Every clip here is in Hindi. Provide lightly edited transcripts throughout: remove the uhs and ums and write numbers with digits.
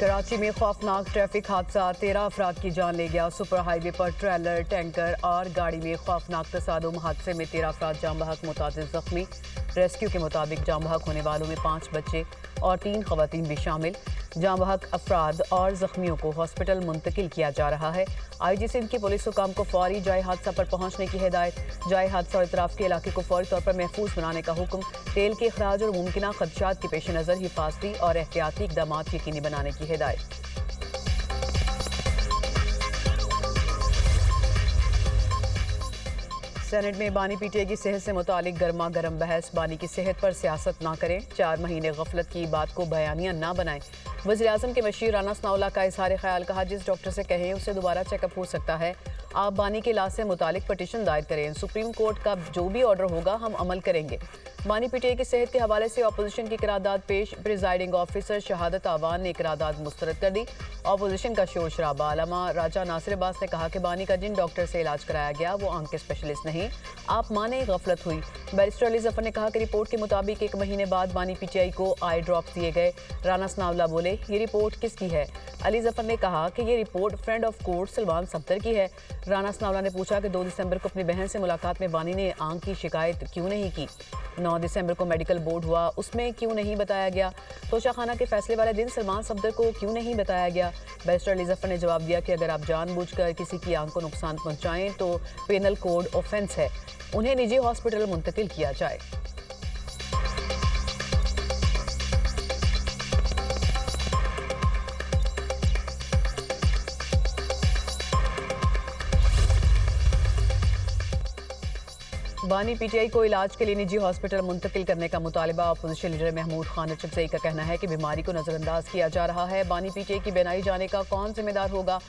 कराची में खौफनाक ट्रैफिक हादसा 13 अफराद की जान ले गया। सुपर हाईवे पर ट्रेलर, टैंकर और गाड़ी में खौफनाक तसादुम हादसे में 13 अफराद जाम बहक, मुतादिद जख्मी। रेस्क्यू के मुताबिक जाम बहक होने वालों में 5 बच्चे और 3 खवातीन भी शामिल। जाम बहक अफराद और जख्मियों को हॉस्पिटल मुंतकिल किया जा रहा है। IG सिंध की पुलिस हुकाम को फौरी जाए हादसा पर पहुंचने की हिदायत। जाए हादसा और इतराफ के इलाके को फौरी तौर पर महफूज बनाने का हुक्म। तेल के अखराज और मुमकिन खदशात के पेश नज़र हिफाजती और एहतियाती इकदाम यकीनी बनाने की हिदायत। सेनेट में बानी PTI की सेहत से मुतालिक गर्मा गर्म बहस। बानी की सेहत पर सियासत ना करें, 4 महीने गफलत की बात को बयानिया ना बनाएं। वज़ीर-ए-आज़म के मशीर राना सनाउल्लाह का इज़हार ख्याल, कहा जिस डॉक्टर से कहें उससे दोबारा चेकअप हो सकता है। आप बानी के इलाज से मुतालिक पटिशन दायर करें, सुप्रीम कोर्ट का जो भी ऑर्डर होगा हम अमल करेंगे। बानी PTI की सेहत के हवाले से अपोजिशन की करारदाद पेश। प्रिजाइडिंग ऑफिसर शहादत आवान ने करारदाद मुस्तरद कर दी। अपोजिशन का शोर शराबा। अल्लामा राजा नासिर अब्बास ने कहा कि बानी का जिन डॉक्टर से इलाज कराया गया वो आंख के स्पेशलिस्ट नहीं, आप माने गफलत हुई। बैरिस्टर अली जफर ने कहा कि रिपोर्ट के मुताबिक 1 महीने बाद बानी PTI को आई ड्रॉप्स दिए गए। राना सनाउल्लाह बोले, ये रिपोर्ट किसकी है? अली जफर ने कहा कि ये report friend of court Salman Safdar की है। राना सनाउल्लाह ने पूछा कि 2 दिसंबर को अपनी बहन से मुलाकात में बानी ने आंख की शिकायत क्यों नहीं की। 9 दिसंबर को मेडिकल बोर्ड हुआ, उसमें क्यों नहीं बताया गया? तोशाखाना के फैसले वाले दिन सलमान सफ्दर को क्यों नहीं बताया गया? बैरिस्टर अली जफर ने जवाब दिया कि अगर आप जानबूझकर किसी की आंख को नुकसान पहुंचाएं तो पेनल कोड ऑफेंस है, उन्हें निजी हॉस्पिटल मुंतकिल किया जाए। बानी PTI को इलाज के लिए निजी हॉस्पिटल मुंतकिल करने का मुतालिबा। अपोजिशन लीडर महमूद खान अचकज़ई का कहना है कि बीमारी को नज़रअंदाज किया जा रहा है। बानी PTI की बेनाई जाने का कौन जिम्मेदार होगा?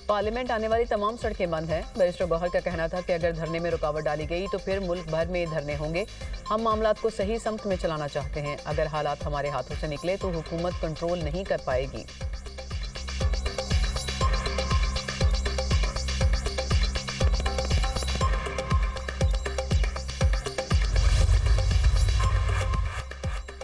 पार्लियामेंट आने वाली तमाम सड़कें बंद हैं। बैरिस्टर गौहर का कहना था कि अगर धरने में रुकावट डाली गई तो फिर मुल्क भर में धरने होंगे। हम मामलात को सही समत में चलाना चाहते हैं। अगर हालात हमारे हाथों से निकले तो हुकूमत कंट्रोल नहीं कर पाएगी।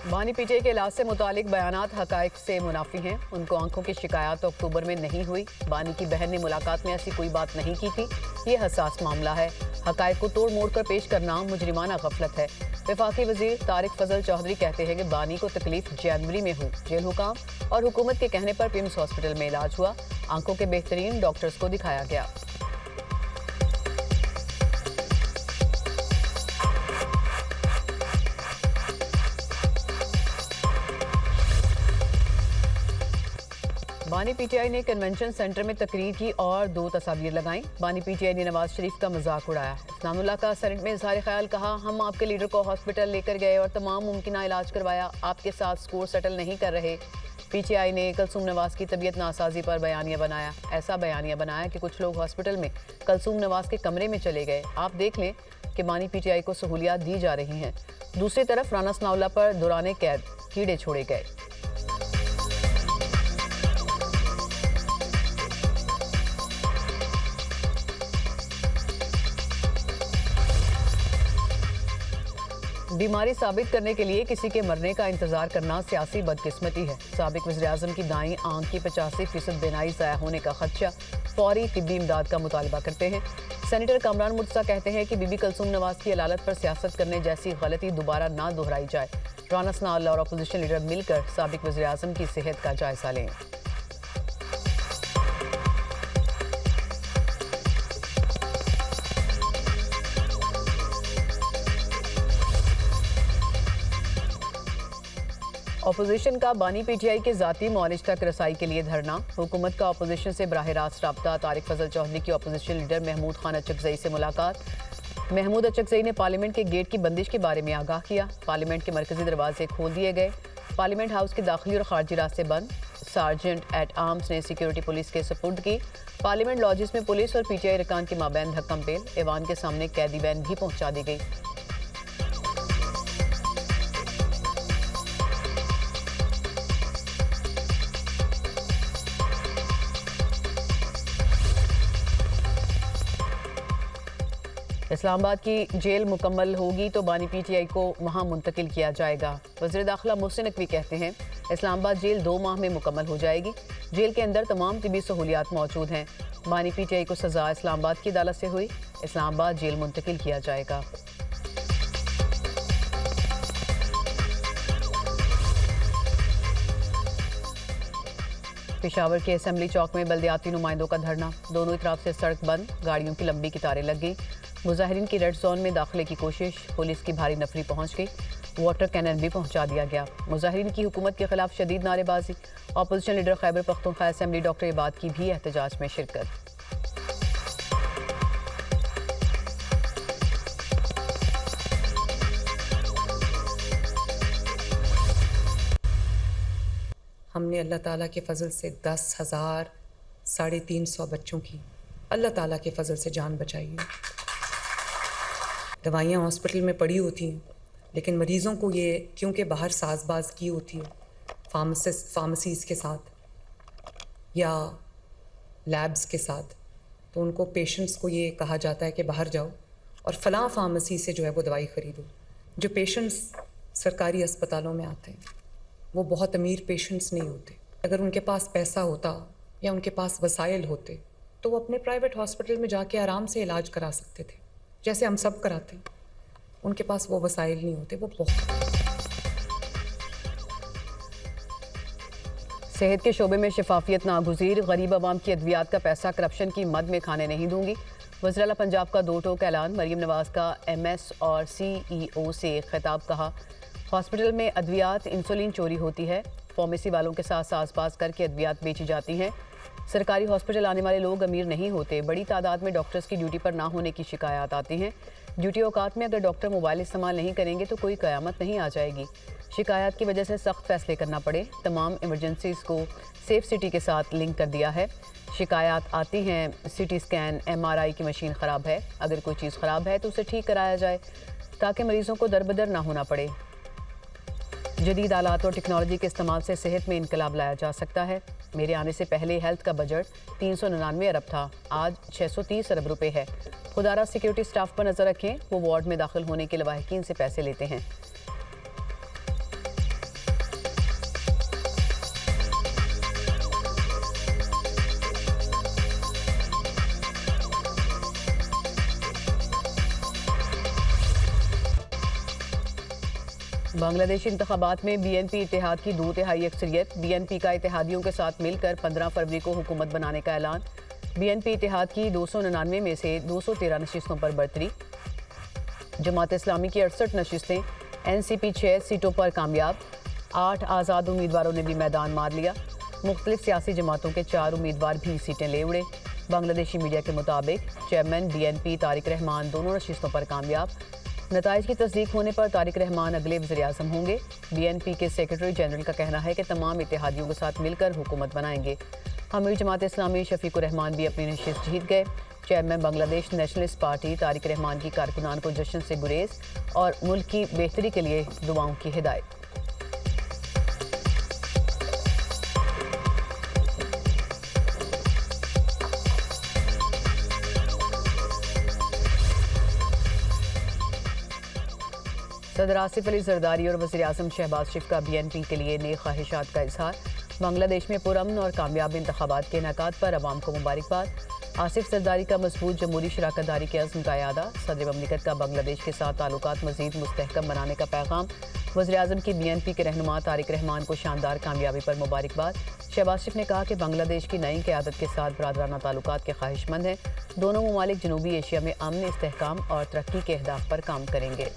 बानी PTI के इलाज से मुतालिक बयानात हकायक से मुनाफी हैं। उनको आंखों की शिकायत तो अक्टूबर में नहीं हुई। बानी की बहन ने मुलाकात में ऐसी कोई बात नहीं की थी। ये हसास मामला है। हकायक को तोड़ मोड़ कर पेश करना मुजरिमाना गफलत है। वफाकी वजीर तारिक फजल चौधरी कहते हैं कि बानी को तकलीफ जनवरी में हुई। जेल हुकाम और हुकूमत के कहने पर पिम्स हॉस्पिटल में इलाज हुआ। आंखों के बेहतरीन डॉक्टर्स को दिखाया गया। बानी PTI ने कन्वेंशन सेंटर में तकरीर की और 2 तस्वीर लगाई। बानी PTI ने नवाज शरीफ का मजाक उड़ाया। इस्लामुल्लाह का सेनेट में इज़हार ख्याल, कहा हम आपके लीडर को हॉस्पिटल लेकर गए और तमाम मुमकिन इलाज करवाया, आपके साथ स्कोर सेटल नहीं कर रहे। PTI ने कलसूम नवाज की तबीयत नासाजी पर बयानिया बनाया। ऐसा बयानिया बनाया कि कुछ लोग हॉस्पिटल में कलसूम नवाज के कमरे में चले गए। आप देख लें कि बानी PTI को सहूलियात दी जा रही हैं। दूसरी तरफ राना सनाउल्लाह पर दौरान कैद कीड़े छोड़े गए। बीमारी साबित करने के लिए किसी के मरने का इंतजार करना सियासी बदकिस्मती है। साबिक वज़ीर-ए-आज़म की दाईं आंख की 85% बेनाई ज़ाया होने का खदशा। फौरी तिब्बी इमदाद का मुतालबा करते हैं। सेनेटर कामरान मुर्तज़ा कहते हैं कि बीबी कलसूम नवाज की अदालत पर सियासत करने जैसी गलती दोबारा ना दोहराई जाए। राना सनाउल्लाह और अपोजिशन लीडर मिलकर साबिक वज़ीर-ए-आज़म की सेहत का जायजा लें। अपोजिशन का बानी PTI के ज़ाती मौलिज तक रसाई के लिए धरना। हुकूमत का अपोजिशन से बराह रास्त रब्ता। तारिक फजल चौधरी की अपोजिशन लीडर महमूद खान अचकज़ई से मुलाकात। महमूद अचकज़ई ने पार्लियामेंट के गेट की बंदिश के बारे में आगाह किया। पार्लियामेंट के मरकजी दरवाजे खोल दिए गए। पार्लियामेंट हाउस के दाखिली और खारजी रास्ते बंद। सार्जेंट एट आर्म्स ने सिक्योरिटी पुलिस के सपुर्द की। पार्लियामेंट लॉजिस में पुलिस और PTI अरकान के माबैन धक्कम पेल। ऐवान के सामने कैदी वैन भी पहुंचा दी गई। इस्लामाबाद की जेल मुकम्मल होगी तो बानी पीटीआई को वहां मुंतकिल किया जाएगा। वज़ीर दाखिला मोहसिन नकवी कहते हैं इस्लामाबाद जेल 2 माह में मुकम्मल हो जाएगी। जेल के अंदर तमाम तिबी सहूलियात मौजूद हैं। बानी पीटीआई को सजा इस्लामाबाद की अदालत से हुई, इस्लामाबाद जेल मुंतकिल किया जाएगा। पेशावर के असेंबली चौक में बल्दियाती नुमाइंदों का धरना, दोनों तरफ से सड़क बंद, गाड़ियों की लंबी कतारें लग गई। मुजाहिरीन की रेड जोन में दाखिले की कोशिश, पुलिस की भारी नफरी पहुंच गई, वाटर कैनन भी पहुंचा दिया गया। मुजाहिरीन की हुकूमत के खिलाफ शदीद नारेबाजी, opposition leader Khyber Pakhtunkhwa assembly doctor Ibad की भी एहतजाज में शिरकत। हमने अल्लाह ताला के फ़ज़ल से 10,000 350 बच्चों की अल्लाह ताला के फ़ज़ल से जान बचाई है। दवाइयाँ हॉस्पिटल में पड़ी होती हैं, लेकिन मरीज़ों को ये क्योंकि बाहर साजबाज की होती है फार्मेसीज़ के साथ या लैब्स के साथ, तो उनको पेशेंट्स को ये कहा जाता है कि बाहर जाओ और फ़लाँ फार्मेसी से जो है वो दवाई ख़रीदो। जो पेशेंट्स सरकारी अस्पतालों में आते हैं वो बहुत अमीर पेशेंट्स नहीं होते। अगर उनके पास पैसा होता या उनके पास वसाइल होते तो वो अपने प्राइवेट हॉस्पिटल में जाके आराम से इलाज करा सकते थे, जैसे हम सब कराते हैं। उनके पास वो वसाइल नहीं होते। वो बहुत सेहत के शोबे में शफाफियत नागुज़ीर, गरीब आवाम की अद्वियात का पैसा करप्शन की मद में खाने नहीं दूंगी। वज़ीर आला पंजाब का 2 टोक ऐलान, मरीम नवाज़ का MS और CEO से खिताब। कहा हॉस्पिटल में अद्वियात इंसुलिन चोरी होती है, फार्मेसी वालों के साथ साज़बाज़ करके अद्वियात बेची जाती हैं। सरकारी हॉस्पिटल आने वाले लोग अमीर नहीं होते। बड़ी तादाद में डॉक्टर्स की ड्यूटी पर ना होने की शिकायत आती हैं। ड्यूटी औकात में अगर डॉक्टर मोबाइल इस्तेमाल नहीं करेंगे तो कोई क़यामत नहीं आ जाएगी। शिकायत की वजह से सख्त फैसले करना पड़े। तमाम इमरजेंसीज़ को सेफ सिटी के साथ लिंक कर दिया है। शिकायत आती हैं CT स्कैन MRI की मशीन ख़राब है, अगर कोई चीज़ ख़राब है तो उसे ठीक कराया जाए ताकि मरीज़ों को दरबदर ना होना पड़े। जदीद आलात और टेक्नोलॉजी के इस्तेमाल से सेहत में इनकलाब लाया जा सकता है। मेरे आने से पहले हेल्थ का बजट 399 अरब था, आज 630 अरब रुपए है। खुदारा सिक्योरिटी स्टाफ पर नज़र रखें, वो वार्ड में दाखिल होने के लवाहिकीन से पैसे लेते हैं। बांग्लादेशी इंतखाबात में BNP इत्तेहाद की 2/3 अक्सरियत। BNP का इत्तेहादियों के साथ मिलकर 15 फरवरी को हुकूमत बनाने का ऐलान। BNP इत्तेहाद की 299 में से 213 नशिस्तों पर बरतरी। जमात इस्लामी की 68 नशिस्तें, NCP 6 सीटों पर कामयाब। 8 आज़ाद उम्मीदवारों ने भी मैदान मार लिया। मुख्तलिफ सियासी जमातों के 4 उम्मीदवार भी सीटें ले उड़े। बांग्लादेशी मीडिया के मुताबिक चेयरमैन BNP तारिक रहमान दोनों नशिस्तों पर कामयाब। नताइज की तस्दीक होने पर तारिक रहमान अगले वज़ीर-ए-आज़म होंगे। BNP के सेक्रेटरी जनरल का कहना है कि तमाम इत्तेहादियों के साथ मिलकर हुकूमत बनाएंगे। अमीर जमात इस्लामी शफीकुर रहमान भी अपनी नशिस्त जीत गए। Chairman Bangladesh nationalist party Tariq Rahman की कारकुनान को जश्न से गुरेज और मुल्क की बेहतरी के लिए दुआओं की हिदायत। सदर आसिफ अली जरदारी और वज़ीर-ए-आज़म शहबाज शरीफ का BNP के लिए नई ख्वाहिशात का इजहार। बांग्लादेश में पुरअमन और कामयाब इंतखाबात के इनेकाद पर अवाम को मुबारकबाद। आसिफ जरदारी का मजबूत जमहूरी शराकतदारी के अज़्म का यादा। सदर ममलिकत का बांग्लादेश के साथ ताल्लुकात मज़ीद मुस्तहकम बनाने का पैगाम। वज़ीर-ए-आज़म की BNP के रहनुमा तारिक रहमान को शानदार कामयाबी पर मुबारकबाद। शहबाज शरीफ ने कहा कि बांग्लादेश की नई क़यादत के साथ बरादराना ताल्लुकात के ख्वाहिशमंद हैं। दोनों ममालिक जनूबी एशिया में अमन, इस्तेहकाम और तरक्की के अहदाफ पर काम करेंगे।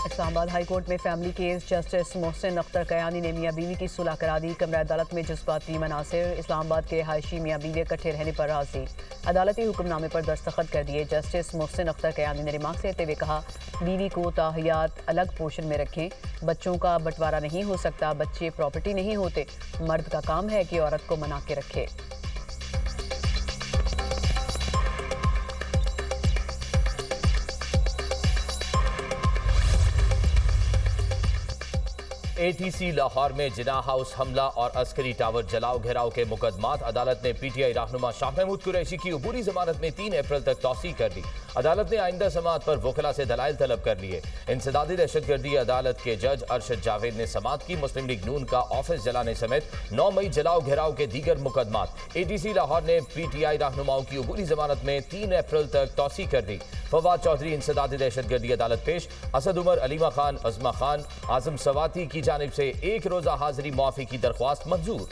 इस्लामाबाद हाई कोर्ट में family case. Justice Mohsin Akhtar Kayani ने मियाँ बीवी की सुलह करा दी। कमरा अदालत में जज्बाती मनासिर। इस्लामाबाद के रिहायशी मियाँ बीवी इकट्ठे रहने पर राजी। अदालती हुक्मनामे पर दस्तखत कर दिए। जस्टिस मोहसिन अख्तर कयानी ने रिमार्क देते हुए कहा, बीवी को ताहियात अलग पोर्शन में रखें। बच्चों का बंटवारा नहीं हो सकता, बच्चे प्रॉपर्टी नहीं होते। मर्द का काम है कि औरत को मना के रखे। एटीसी लाहौर में जिना हाउस हमला और अस्करी टावर जलाओ घेराव के मुकदमात अदालत ने पीटीआई रहनुमा शाह महमूद कुरैशी की अबूरी जमानत में 3 अप्रैल तक तौसीक कर दी। अदालत ने आइंदा समाअत पर वकला से दलाइल तलब कर लिए। इंसदादी दहशतगर्दी अदालत के जज अरशद जावेद ने समाअत की। मुस्लिम लीग नून का ऑफिस जलाने समेत 9 मई जलाओ घेराव के दीगर मुकदमात। एटीसी लाहौर ने पीटीआई रहनुमाओं की अबूरी जमानत में 3 अप्रैल तक तौसीक कर दी। फवाद चौधरी इंसदादी दहशतगर्दी अदालत पेश। असद उमर, अलीमा खान, अजमा खान, आजम सवाती की जानिब से 1 रोजा हाजिरी मुआफी की दरख्वास्त मंजूर।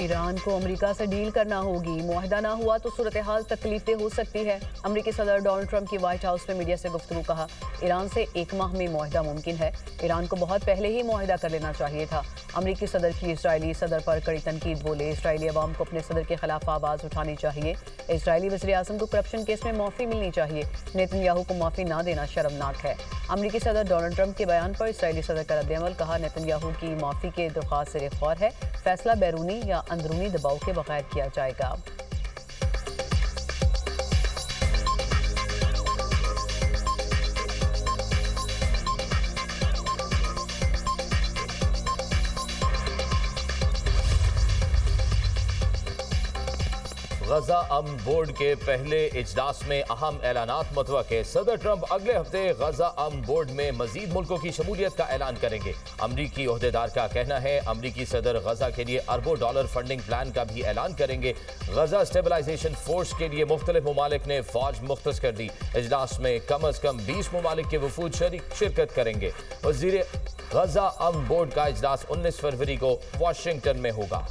ईरान को अमेरिका से डील करना होगी, मुआहदा ना हुआ तो सूरत हाल तकलीफदेह हो सकती है। अमेरिकी सदर डोनाल्ड ट्रंप की व्हाइट हाउस में मीडिया से गुफ्तगू। कहा, ईरान से 1 माह में मुआहदा मुमकिन है। ईरान को बहुत पहले ही मुआहदा कर लेना चाहिए था। अमेरिकी सदर की इजरायली सदर पर कड़ी तनकीद। बोले, इजरायली अवाम को अपने सदर के खिलाफ आवाज़ उठानी चाहिए। इजरायली वज़ीर आज़म को करप्शन केस में माफ़ी मिलनी चाहिए। नेतन्याहू को माफ़ी ना देना शर्मनाक है। अमेरिकी सदर डोनाल्ड ट्रंप के बयान पर इजरायली सदर का रद्द-ए-अमल। कहा, नेतन्याहू की माफ़ी की दरख्वास्त सिरे ख्वार है। फैसला बैरूनी या अंदरूनी दबाव के बगैर किया जाएगा। गजा अमन बोर्ड के पहले इजलास में अहम ऐलानात मुतवक्के। सदर ट्रंप अगले हफ्ते गजा अमन बोर्ड में मजीद मुल्कों की शमूलियत का ऐलान करेंगे। अमरीकी ओहदेदार का कहना है अमरीकी सदर गजा के लिए अरबों डॉलर फंडिंग प्लान का भी ऐलान करेंगे। गजा स्टेबलाइजेशन फोर्स के लिए मुख्तलिफ ममालिक ने फौज मुख्तस कर दी। इजलास में कम अज कम 20 ममालिक के वफूद शिरकत करेंगे। वजीर गजा अमन बोर्ड का इजलास 19 फरवरी को वाशिंगटन में होगा।